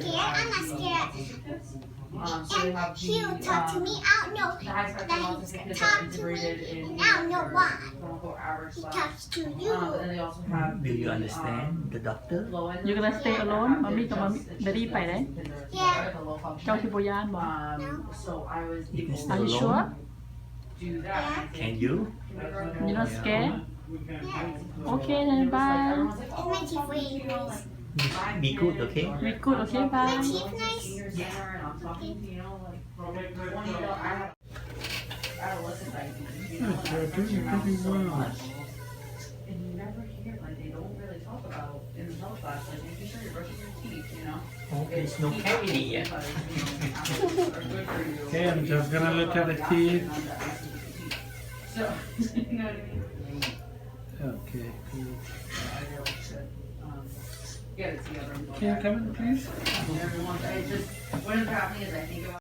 scared. I'm not scared. So they And have he'll talk to me. I don't know the high spectrum that autistic he kids are talks to me, integrated in and I don't know why. quote unquote average He slash. talks to you. And they also have Do you understand the doctor? low end. You gonna stay alone มัมมี่กับมัมมี่เดดี้ไปได้เจ้าที่บ่ย่านบ่ So I was You can able stay Are you to sure? do that. Can you? You not scared? Yeah. Okay then bye. Is my teeth really nice? Be good, okay? We good, okay My bye. teeth nice? And I'm talking to, you know, like, one year I have adolescent diabetes, you know, like, You're affects your doing mouth pretty so well. much. And you never hear, like, they don't really talk about in the health class, like, making sure you're brushing your teeth, you know? Oh, there's no cavity yet. Because, you know, apples are good for you. Okay, I'm just gonna look at the teeth. So, you know what I mean? Okay, good. Get it together. Can you come in, please? Everyone, I just, what is happening is I think about